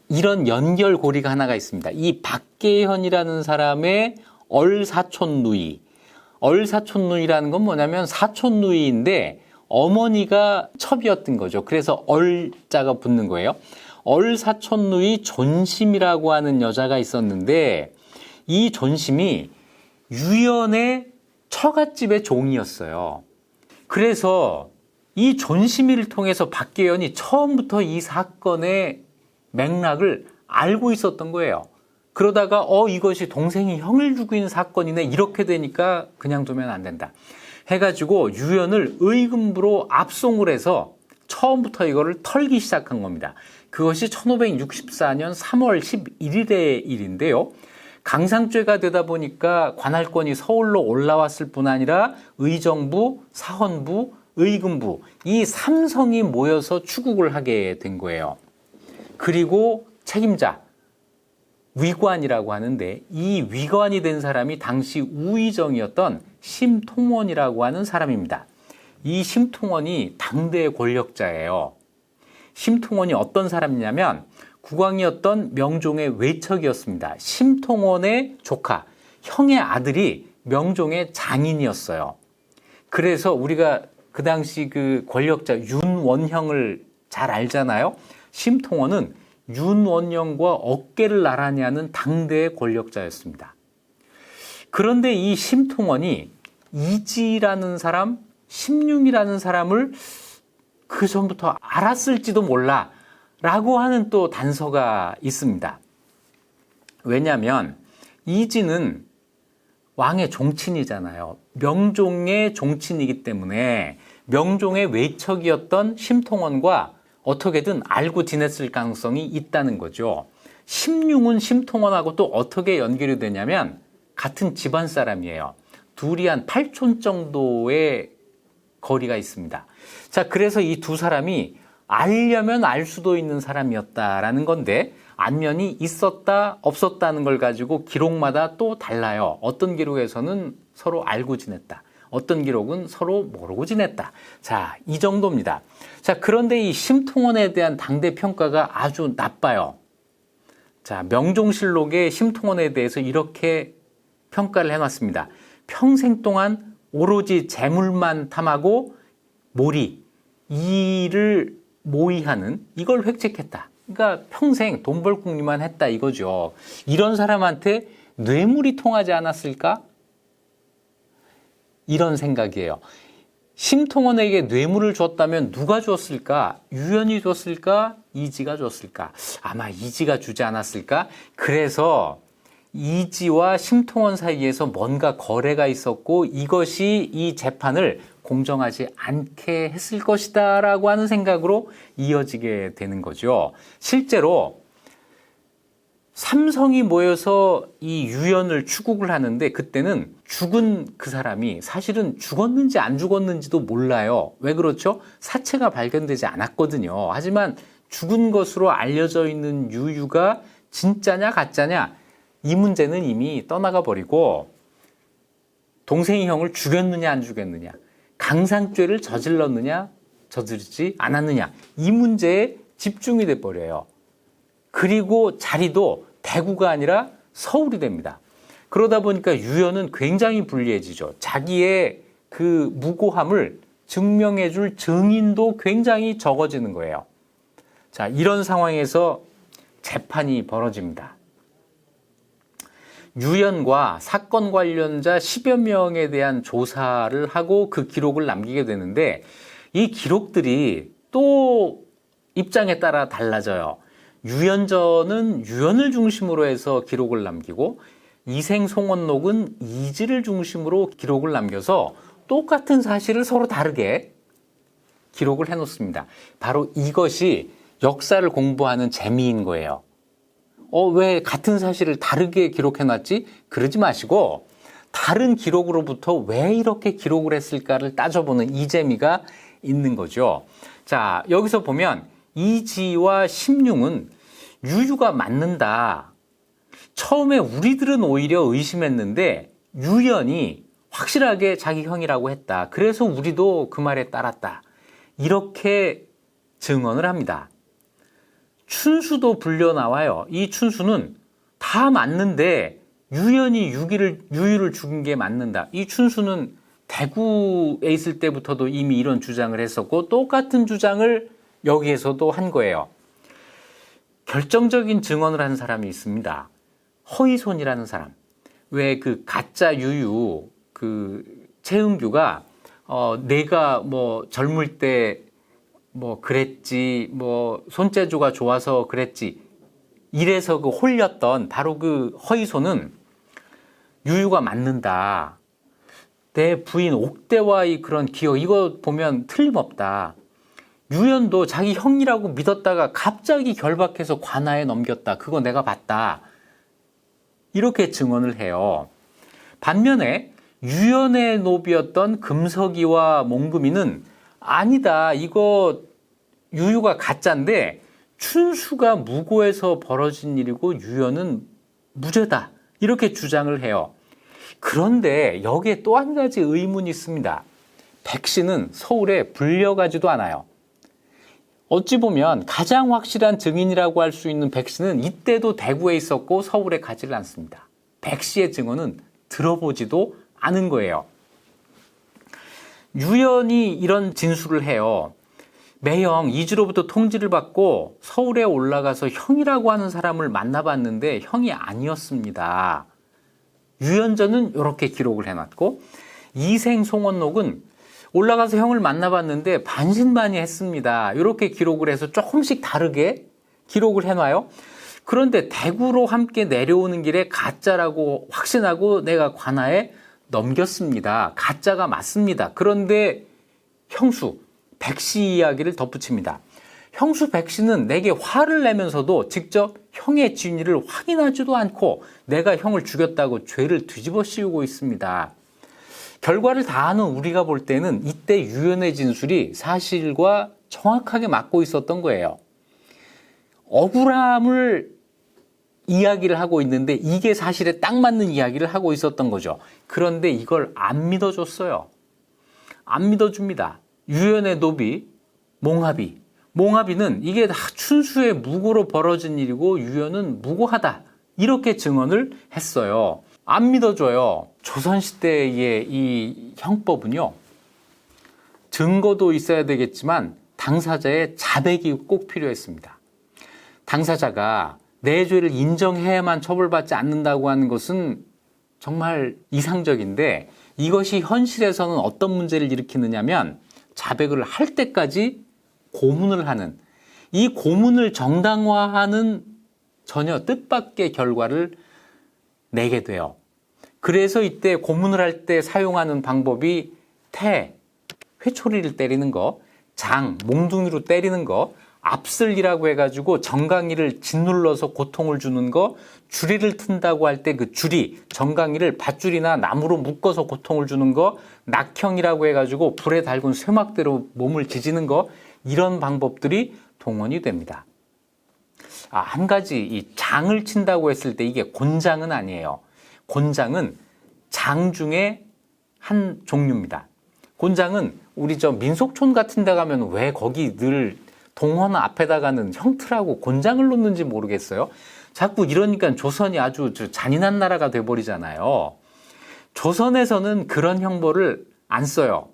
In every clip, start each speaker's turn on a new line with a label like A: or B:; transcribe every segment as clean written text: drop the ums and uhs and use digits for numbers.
A: 이런 연결고리가 하나가 있습니다. 이 박계현이라는 사람의 얼사촌누이. 얼사촌누이라는 건 뭐냐면 사촌누이인데 어머니가 첩이었던 거죠. 그래서 얼자가 붙는 거예요. 얼사촌누이 존심이라고 하는 여자가 있었는데 이 존심이 유연의 처갓집의 종이었어요. 그래서 이 존심이를 통해서 박계현이 처음부터 이 사건의 맥락을 알고 있었던 거예요. 그러다가 이것이 동생이 형을 죽인 사건이네 이렇게 되니까 그냥 두면 안 된다 해가지고 유연을 의금부로 압송을 해서 처음부터 이거를 털기 시작한 겁니다. 그것이 1564년 3월 11일의 일인데요. 강상죄가 되다 보니까 관할권이 서울로 올라왔을 뿐 아니라 의정부, 사헌부, 의금부 이 삼성이 모여서 추국을 하게 된 거예요. 그리고 책임자 위관이라고 하는데 이 위관이 된 사람이 당시 우의정이었던 심통원이라고 하는 사람입니다. 이 심통원이 당대의 권력자예요. 심통원이 어떤 사람이냐면 국왕이었던 명종의 외척이었습니다. 심통원의 조카, 형의 아들이 명종의 장인이었어요. 그래서 우리가 그 당시 그 권력자 윤원형을 잘 알잖아요. 심통원은 윤원영과 어깨를 나란히 하는 당대의 권력자였습니다. 그런데 이 심통원이 이지라는 사람, 심융이라는 사람을 그 전부터 알았을지도 몰라 라고 하는 또 단서가 있습니다. 왜냐하면 이지는 왕의 종친이잖아요. 명종의 종친이기 때문에 명종의 외척이었던 심통원과 어떻게든 알고 지냈을 가능성이 있다는 거죠. 심융은 심통원하고 또 어떻게 연결이 되냐면 같은 집안 사람이에요. 둘이 한 8촌 정도의 거리가 있습니다. 자, 그래서 이 두 사람이 알려면 알 수도 있는 사람이었다라는 건데 안면이 있었다 없었다는 걸 가지고 기록마다 또 달라요. 어떤 기록에서는 서로 알고 지냈다. 어떤 기록은 서로 모르고 지냈다. 자, 이 정도입니다. 자, 그런데 이 심통원에 대한 당대 평가가 아주 나빠요. 자, 명종실록에 심통원에 대해서 이렇게 평가를 해놨습니다. 평생 동안 오로지 재물만 탐하고 몰이, 이를 모의하는 이걸 획책했다. 그러니까 평생 돈 벌 궁리만 했다 이거죠. 이런 사람한테 뇌물이 통하지 않았을까? 이런 생각이에요. 심통원에게 뇌물을 줬다면 누가 줬을까? 유연이 줬을까? 이지가 줬을까? 아마 이지가 주지 않았을까? 그래서 이지와 심통원 사이에서 뭔가 거래가 있었고 이것이 이 재판을 공정하지 않게 했을 것이다 라고 하는 생각으로 이어지게 되는 거죠. 실제로 삼성이 모여서 이 유연을 추국을 하는데 그때는 죽은 그 사람이 사실은 죽었는지 안 죽었는지도 몰라요. 왜 그렇죠? 사체가 발견되지 않았거든요. 하지만 죽은 것으로 알려져 있는 유유가 진짜냐 가짜냐 이 문제는 이미 떠나가 버리고 동생이 형을 죽였느냐 안 죽였느냐 강상죄를 저질렀느냐 저지르지 않았느냐 이 문제에 집중이 돼 버려요. 그리고 자리도 대구가 아니라 서울이 됩니다. 그러다 보니까 유연은 굉장히 불리해지죠. 자기의 그 무고함을 증명해 줄 증인도 굉장히 적어지는 거예요. 자, 이런 상황에서 재판이 벌어집니다. 유연과 사건 관련자 10여 명에 대한 조사를 하고 그 기록을 남기게 되는데 이 기록들이 또 입장에 따라 달라져요. 유연전은 유연을 중심으로 해서 기록을 남기고 이생송원록은 이지를 중심으로 기록을 남겨서 똑같은 사실을 서로 다르게 기록을 해놓습니다. 바로 이것이 역사를 공부하는 재미인 거예요. 왜 같은 사실을 다르게 기록해놨지? 그러지 마시고 다른 기록으로부터 왜 이렇게 기록을 했을까를 따져보는 이 재미가 있는 거죠. 자, 여기서 보면 이지와 심융은 유유가 맞는다. 처음에 우리들은 오히려 의심했는데 유연이 확실하게 자기 형이라고 했다. 그래서 우리도 그 말에 따랐다. 이렇게 증언을 합니다. 춘수도 불려 나와요. 이 춘수는 다 맞는데 유연이 유유를 죽인 게 맞는다. 이 춘수는 대구에 있을 때부터도 이미 이런 주장을 했었고 똑같은 주장을 여기에서도 한 거예요. 결정적인 증언을 한 사람이 있습니다. 허이손이라는 사람. 왜 그 가짜 유유 그 최은규가 내가 뭐 젊을 때 뭐 그랬지, 뭐 손재주가 좋아서 그랬지, 이래서 그 홀렸던 바로 그 허이손은 유유가 맞는다. 내 부인 옥대와의 그런 기억, 이거 보면 틀림없다. 유연도 자기 형이라고 믿었다가 갑자기 결박해서 관아에 넘겼다. 그거 내가 봤다. 이렇게 증언을 해요. 반면에 유연의 노비였던 금석이와 몽금이는 아니다. 이거 유유가 가짜인데 춘수가 무고해서 벌어진 일이고 유연은 무죄다. 이렇게 주장을 해요. 그런데 여기에 또 한 가지 의문이 있습니다. 백씨는 서울에 불려가지도 않아요. 어찌 보면 가장 확실한 증인이라고 할 수 있는 백씨는 이때도 대구에 있었고 서울에 가지를 않습니다. 백씨의 증언은 들어보지도 않은 거예요. 유연이 이런 진술을 해요. 매형 이주로부터 통지를 받고 서울에 올라가서 형이라고 하는 사람을 만나봤는데 형이 아니었습니다. 유연전은 이렇게 기록을 해놨고 이생 송원록은 올라가서 형을 만나봤는데 반신반의했습니다. 이렇게 기록을 해서 조금씩 다르게 기록을 해놔요. 그런데 대구로 함께 내려오는 길에 가짜라고 확신하고 내가 관아에 넘겼습니다. 가짜가 맞습니다. 그런데 형수 백씨 이야기를 덧붙입니다. 형수 백씨는 내게 화를 내면서도 직접 형의 진위를 확인하지도 않고 내가 형을 죽였다고 죄를 뒤집어 씌우고 있습니다. 결과를 다 아는 우리가 볼 때는 이때 유연의 진술이 사실과 정확하게 맞고 있었던 거예요. 억울함을 이야기를 하고 있는데 이게 사실에 딱 맞는 이야기를 하고 있었던 거죠. 그런데 이걸 안 믿어줬어요. 안 믿어줍니다. 유연의 노비, 몽하비는 이게 다 춘수의 무고로 벌어진 일이고 유연은 무고하다. 이렇게 증언을 했어요. 안 믿어줘요. 조선시대의 이 형법은요. 증거도 있어야 되겠지만 당사자의 자백이 꼭 필요했습니다. 당사자가 내 죄를 인정해야만 처벌받지 않는다고 하는 것은 정말 이상적인데 이것이 현실에서는 어떤 문제를 일으키느냐면 자백을 할 때까지 고문을 하는, 이 고문을 정당화하는 전혀 뜻밖의 결과를 내게 돼요. 그래서 이때 고문을 할 때 사용하는 방법이 회초리를 때리는 거, 몽둥이로 때리는 거, 압슬리라고 해가지고 정강이를 짓눌러서 고통을 주는 거, 주리를 튼다고 할 때 그 주리, 정강이를 밧줄이나 나무로 묶어서 고통을 주는 거, 낙형이라고 해가지고 불에 달군 쇠막대로 몸을 지지는 거, 이런 방법들이 동원이 됩니다. 한 가지 이 장을 친다고 했을 때 이게 곤장은 아니에요. 곤장은 장 중에 한 종류입니다. 곤장은 우리 민속촌 같은 데 가면 왜 거기 늘 동원 앞에다가는 형틀하고 곤장을 놓는지 모르겠어요. 자꾸 이러니까 조선이 아주 잔인한 나라가 돼버리잖아요. 조선에서는 그런 형벌을 안 써요.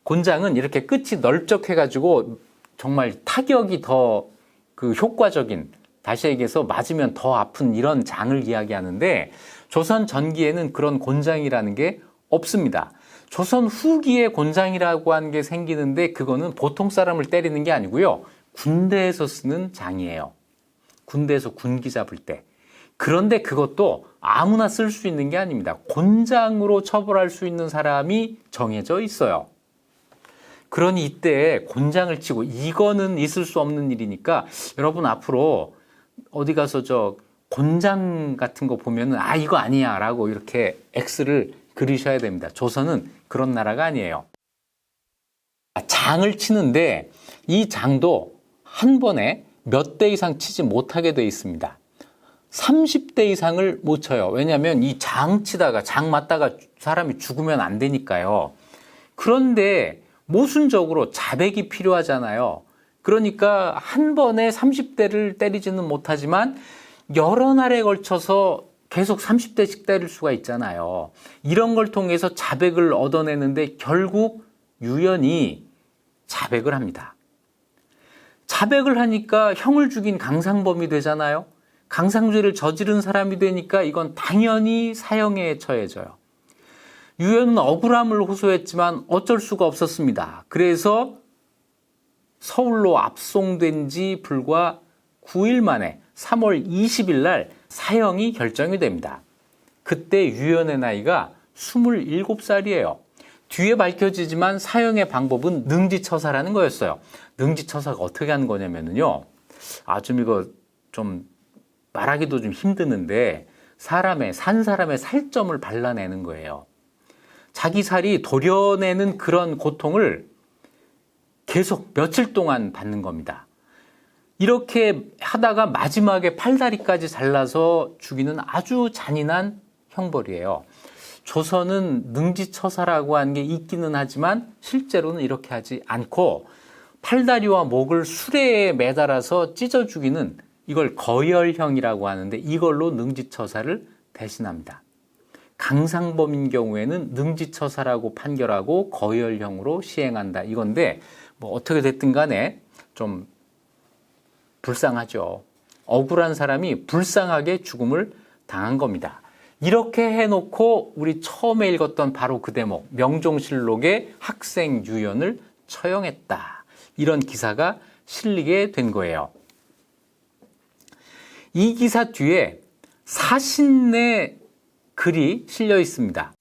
A: 곤장은 이렇게 끝이 널쩍해가지고 정말 타격이 더 효과적인, 다시 얘기해서 맞으면 더 아픈 이런 장을 이야기하는데 조선 전기에는 그런 곤장이라는 게 없습니다. 조선 후기에 곤장이라고 하는 게 생기는데 그거는 보통 사람을 때리는 게 아니고요. 군대에서 쓰는 장이에요. 군대에서 군기 잡을 때. 그런데 그것도 아무나 쓸 수 있는 게 아닙니다. 곤장으로 처벌할 수 있는 사람이 정해져 있어요. 그러니 이때 곤장을 치고 이거는 있을 수 없는 일이니까 여러분 앞으로 어디 가서 곤장 같은 거 보면은 이거 아니야 라고 이렇게 X를 그리셔야 됩니다. 조선은 그런 나라가 아니에요. 장을 치는데 이 장도 한 번에 몇 대 이상 치지 못하게 돼 있습니다. 30대 이상을 못 쳐요. 왜냐하면 이 장 치다가 장 맞다가 사람이 죽으면 안 되니까요. 그런데 모순적으로 자백이 필요하잖아요. 그러니까 한 번에 30대를 때리지는 못하지만 여러 날에 걸쳐서 계속 30대씩 때릴 수가 있잖아요. 이런 걸 통해서 자백을 얻어내는데 결국 유연이 자백을 합니다. 자백을 하니까 형을 죽인 강상범이 되잖아요. 강상죄를 저지른 사람이 되니까 이건 당연히 사형에 처해져요. 유연은 억울함을 호소했지만 어쩔 수가 없었습니다. 그래서 서울로 압송된 지 불과 9일 만에 3월 20일 날 사형이 결정이 됩니다. 그때 유연의 나이가 27살이에요. 뒤에 밝혀지지만 사형의 방법은 능지처사라는 거였어요. 능지처사가 어떻게 하는 거냐면요. 좀 이거 좀 말하기도 좀 힘드는데 산 사람의 살점을 발라내는 거예요. 자기 살이 도려내는 그런 고통을 계속 며칠 동안 받는 겁니다. 이렇게 하다가 마지막에 팔다리까지 잘라서 죽이는 아주 잔인한 형벌이에요. 조선은 능지처사라고 하는 게 있기는 하지만 실제로는 이렇게 하지 않고 팔다리와 목을 수레에 매달아서 찢어 죽이는 이걸 거열형이라고 하는데 이걸로 능지처사를 대신합니다. 강상범인 경우에는 능지처사라고 판결하고 거열형으로 시행한다 이건데 뭐 어떻게 됐든 간에 좀 불쌍하죠. 억울한 사람이 불쌍하게 죽음을 당한 겁니다. 이렇게 해놓고 우리 처음에 읽었던 바로 그 대목 명종실록에 학생 유연을 처형했다. 이런 기사가 실리게 된 거예요. 이 기사 뒤에 사신의 글이 실려 있습니다.